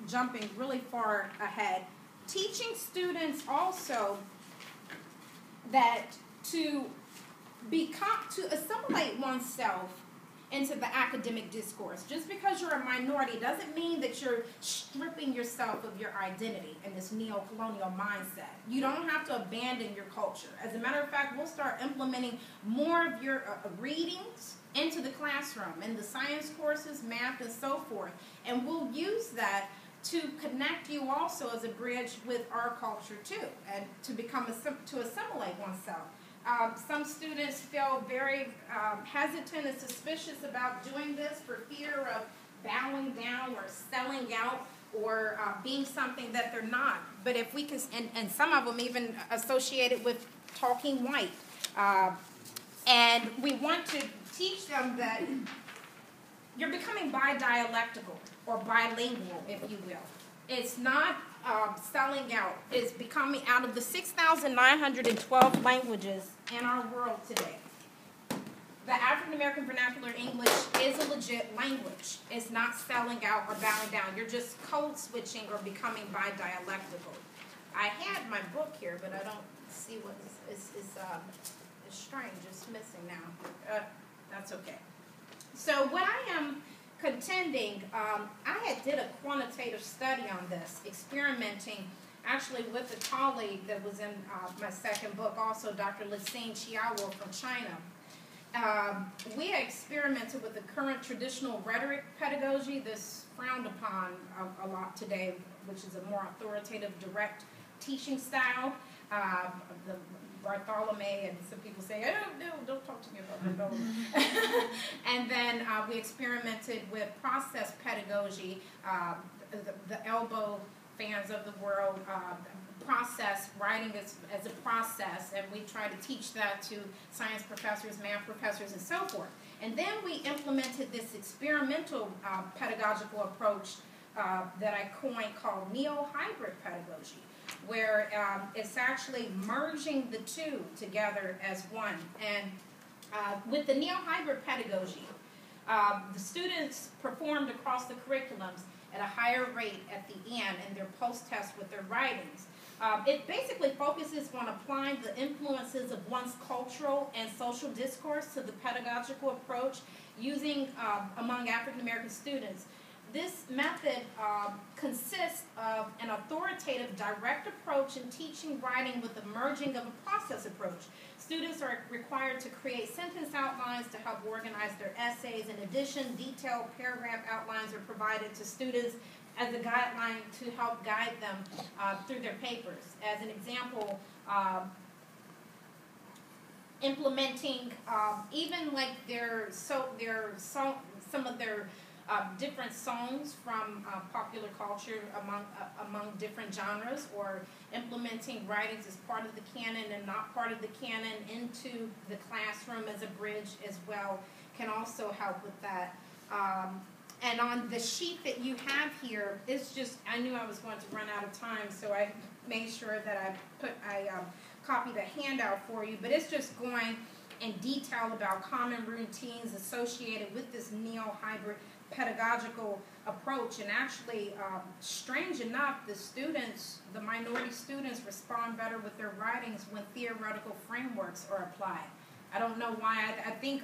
jumping really far ahead, teaching students also that to assimilate oneself into the academic discourse. Just because you're a minority doesn't mean that you're stripping yourself of your identity in this neo-colonial mindset. You don't have to abandon your culture. As a matter of fact, we'll start implementing more of your readings into the classroom, in the science courses, math, and so forth. And we'll use that to connect you also as a bridge with our culture too, and to assimilate oneself. Some students feel very hesitant and suspicious about doing this for fear of bowing down or selling out or being something that they're not. But if we can, and some of them even associated with talking white. And we want to teach them that you're becoming bidialectical or bilingual, if you will. It's not selling out. It's becoming, out of the 6,912 languages in our world today, the African American Vernacular English is a legit language. It's not selling out or bowing down. You're just code switching or becoming bidialectical. I had my book here, but I don't see what it's strange. It's missing now. That's okay. So what I am contending, I did a quantitative study on this, experimenting actually with a colleague that was in my second book, also Dr. Lixin Chiawo from China. We experimented with the current traditional rhetoric pedagogy that's frowned upon a lot today, which is a more authoritative, direct teaching style. The Bartholomew, and some people say, oh, no, don't talk to me about Bartholomew. And then we experimented with process pedagogy, the elbow fans of the world, process, writing as a process, and we try to teach that to science professors, math professors, and so forth. And then we implemented this experimental pedagogical approach that I coined called neo-hybrid pedagogy, where it's actually merging the two together as one. And with the neo-hybrid pedagogy, the students performed across the curriculums at a higher rate at the end in their post-test with their writings. It basically focuses on applying the influences of one's cultural and social discourse to the pedagogical approach using among African American students. This method consists of an authoritative, direct approach in teaching writing with the merging of a process approach. Students are required to create sentence outlines to help organize their essays. In addition, detailed paragraph outlines are provided to students as a guideline to help guide them through their papers. As an example, implementing even like some of their different songs from popular culture among different genres, or implementing writings as part of the canon and not part of the canon into the classroom as a bridge as well can also help with that. And on the sheet that you have here, it's just, I knew I was going to run out of time, so I made sure that I copied a handout for you, but it's just going in detail about common routines associated with this neo-hybrid pedagogical approach. And actually, strange enough, the minority students respond better with their writings when theoretical frameworks are applied. I don't know why. I think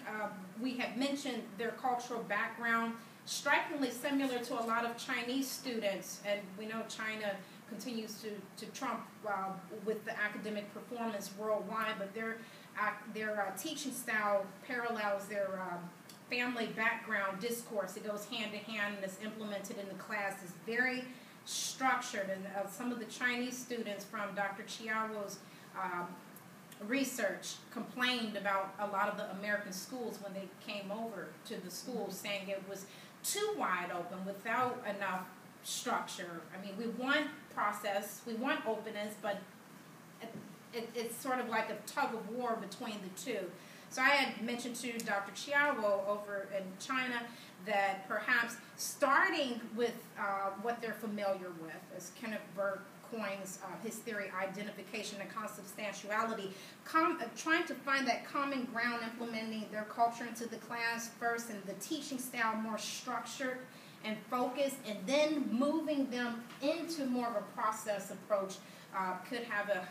we have mentioned their cultural background, strikingly similar to a lot of Chinese students, and we know China continues to trump with the academic performance worldwide, but their teaching style parallels their family background discourse. It goes hand in hand and is implemented in the class. It's very structured, and some of the Chinese students from Dr. Chiawo's research complained about a lot of the American schools when they came over to the schools, saying it was too wide open without enough structure. I mean, we want process, we want openness, but it's sort of like a tug of war between the two. So I had mentioned to Dr. Chiawo over in China that perhaps starting with what they're familiar with, as Kenneth Burke coins his theory, identification and consubstantiality, trying to find that common ground, implementing their culture into the class first, and the teaching style more structured and focus, and then moving them into more of a process approach could have a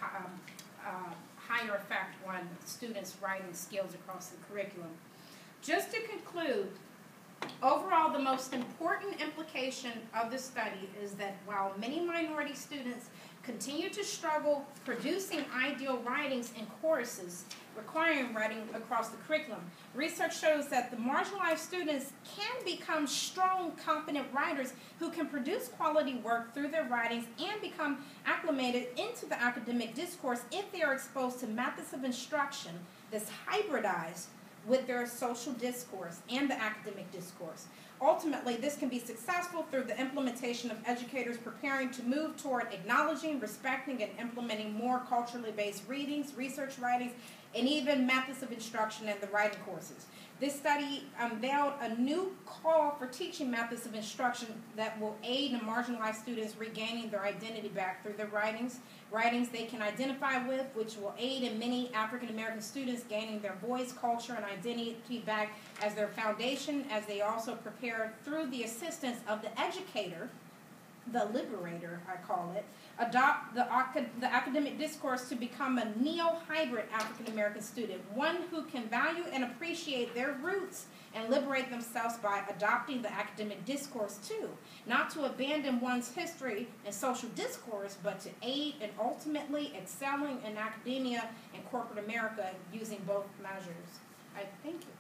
higher effect on students' writing skills across the curriculum. Just to conclude, overall, the most important implication of the study is that while many minority students continue to struggle producing ideal writings in courses requiring writing across the curriculum, research shows that the marginalized students can become strong, competent writers who can produce quality work through their writings and become acclimated into the academic discourse if they are exposed to methods of instruction that's hybridized with their social discourse and the academic discourse. Ultimately, this can be successful through the implementation of educators preparing to move toward acknowledging, respecting, and implementing more culturally based readings, research writings, and even methods of instruction in the writing courses. This study unveiled a new call for teaching methods of instruction that will aid the marginalized students regaining their identity back through their writings they can identify with, which will aid in many African American students gaining their voice, culture, and identity back as their foundation, as they also prepare through the assistance of the educator, the liberator, I call it, adopt the academic discourse to become a neo-hybrid African American student, one who can value and appreciate their roots and liberate themselves by adopting the academic discourse too, not to abandon one's history and social discourse, but to aid in ultimately excelling in academia and corporate America using both measures. I thank you.